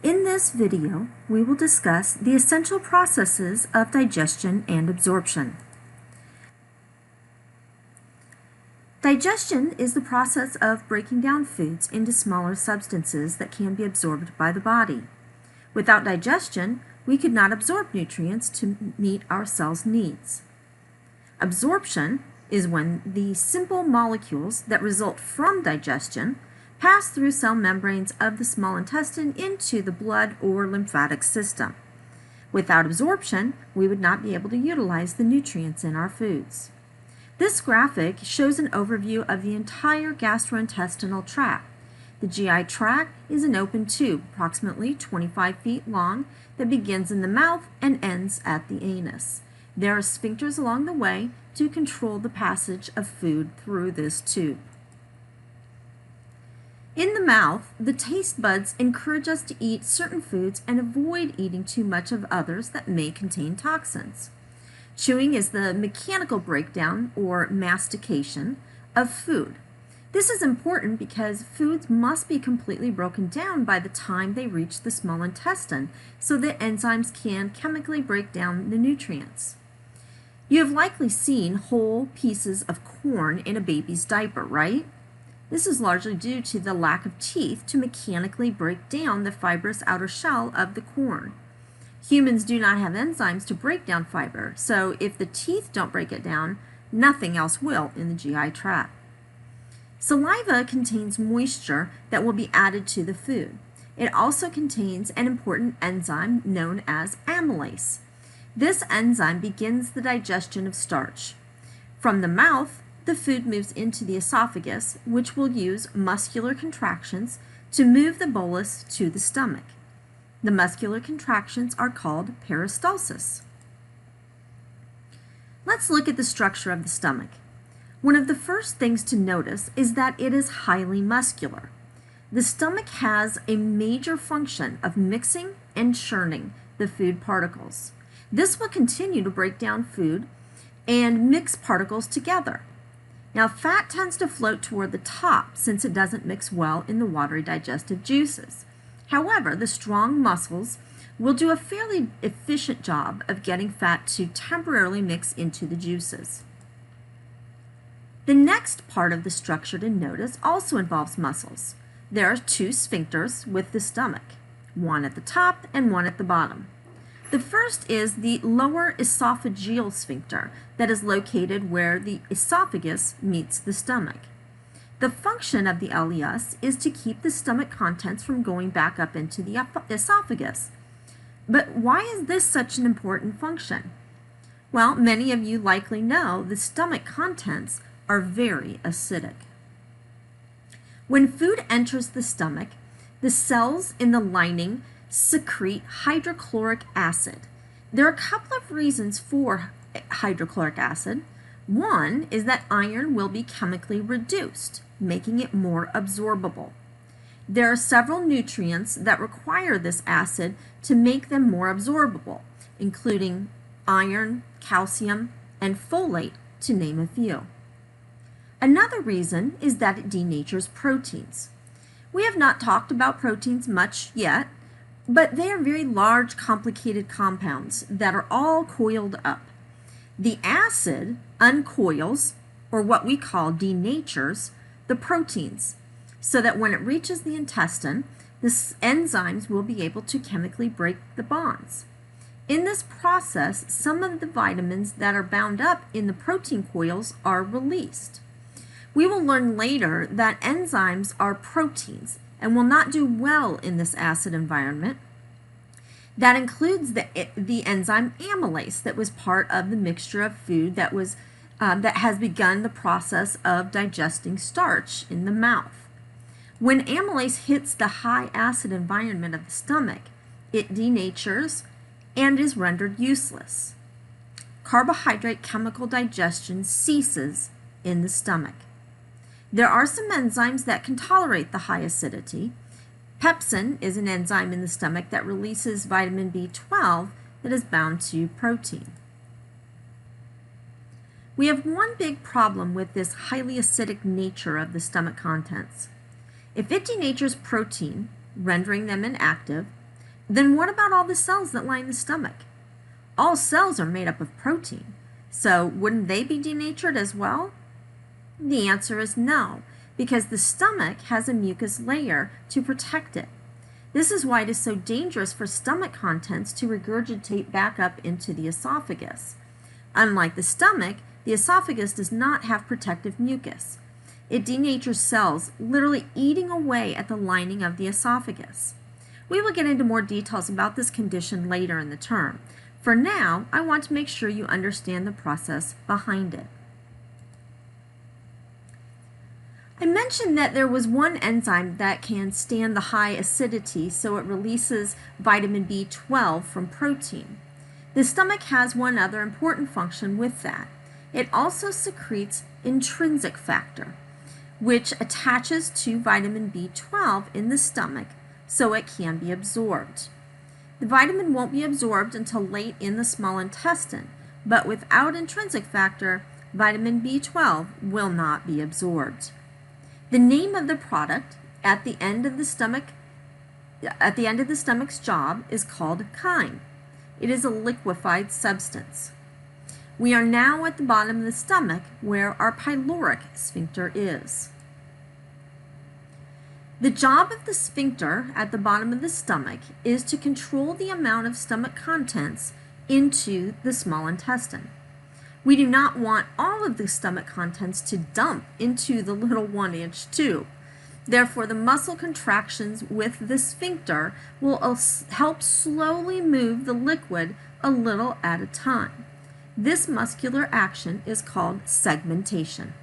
In this video, we will discuss the essential processes of digestion and absorption. Digestion is the process of breaking down foods into smaller substances that can be absorbed by the body. Without digestion, we could not absorb nutrients to meet our cells' needs. Absorption is when the simple molecules that result from digestion pass through cell membranes of the small intestine into the blood or lymphatic system. Without absorption, we would not be able to utilize the nutrients in our foods. This graphic shows an overview of the entire gastrointestinal tract. The GI tract is an open tube, approximately 25 feet long, that begins in the mouth and ends at the anus. There are sphincters along the way to control the passage of food through this tube. In the mouth, the taste buds encourage us to eat certain foods and avoid eating too much of others that may contain toxins. Chewing is the mechanical breakdown or mastication of food. This is important because foods must be completely broken down by the time they reach the small intestine so that enzymes can chemically break down the nutrients. You have likely seen whole pieces of corn in a baby's diaper, right? This is largely due to the lack of teeth to mechanically break down the fibrous outer shell of the corn. Humans do not have enzymes to break down fiber, so if the teeth don't break it down, nothing else will in the GI tract. Saliva contains moisture that will be added to the food. It also contains an important enzyme known as amylase. This enzyme begins the digestion of starch. From the mouth, the food moves into the esophagus, which will use muscular contractions to move the bolus to the stomach. The muscular contractions are called peristalsis. Let's look at the structure of the stomach. One of the first things to notice is that it is highly muscular. The stomach has a major function of mixing and churning the food particles. This will continue to break down food and mix particles together. Now, fat tends to float toward the top since it doesn't mix well in the watery digestive juices. However, the strong muscles will do a fairly efficient job of getting fat to temporarily mix into the juices. The next part of the structure to notice also involves muscles. There are two sphincters with the stomach, one at the top and one at the bottom. The first is the lower esophageal sphincter that is located where the esophagus meets the stomach. The function of the LES is to keep the stomach contents from going back up into the esophagus. But why is this such an important function? Well, many of you likely know the stomach contents are very acidic. When food enters the stomach, the cells in the lining secrete hydrochloric acid. There are a couple of reasons for hydrochloric acid. One is that iron will be chemically reduced, making it more absorbable. There are several nutrients that require this acid to make them more absorbable, including iron, calcium, and folate, to name a few. Another reason is that it denatures proteins. We have not talked about proteins much yet, but they are very large, complicated compounds that are all coiled up. The acid uncoils, or what we call denatures, the proteins, so that when it reaches the intestine, the enzymes will be able to chemically break the bonds. In this process, some of the vitamins that are bound up in the protein coils are released. We will learn later that enzymes are proteins and will not do well in this acid environment. That includes the enzyme amylase that was part of the mixture of food that has begun the process of digesting starch in the mouth. When amylase hits the high acid environment of the stomach, it denatures and is rendered useless. Carbohydrate chemical digestion ceases in the stomach. There are some enzymes that can tolerate the high acidity. Pepsin is an enzyme in the stomach that releases vitamin B12 that is bound to protein. We have one big problem with this highly acidic nature of the stomach contents. If it denatures protein, rendering them inactive, Then what about all the cells that line the stomach? All cells are made up of protein, so wouldn't they be denatured as well? The answer is no, because the stomach has a mucus layer to protect it. This is why it is so dangerous for stomach contents to regurgitate back up into the esophagus. Unlike the stomach, the esophagus does not have protective mucus. It denatures cells, literally eating away at the lining of the esophagus. We will get into more details about this condition later in the term. For now, I want to make sure you understand the process behind it. I mentioned that there was one enzyme that can stand the high acidity, so it releases vitamin B12 from protein. The stomach has one other important function with that. It also secretes intrinsic factor, which attaches to vitamin B12 in the stomach so it can be absorbed. The vitamin won't be absorbed until late in the small intestine, but without intrinsic factor, vitamin B12 will not be absorbed. The name of the product at the end of the stomach's job is called chyme. It is a liquefied substance. We are now at the bottom of the stomach where our pyloric sphincter is. The job of the sphincter at the bottom of the stomach is to control the amount of stomach contents into the small intestine. We do not want all of the stomach contents to dump into the little 1-inch tube. Therefore, the muscle contractions with the sphincter will help slowly move the liquid a little at a time. This muscular action is called segmentation.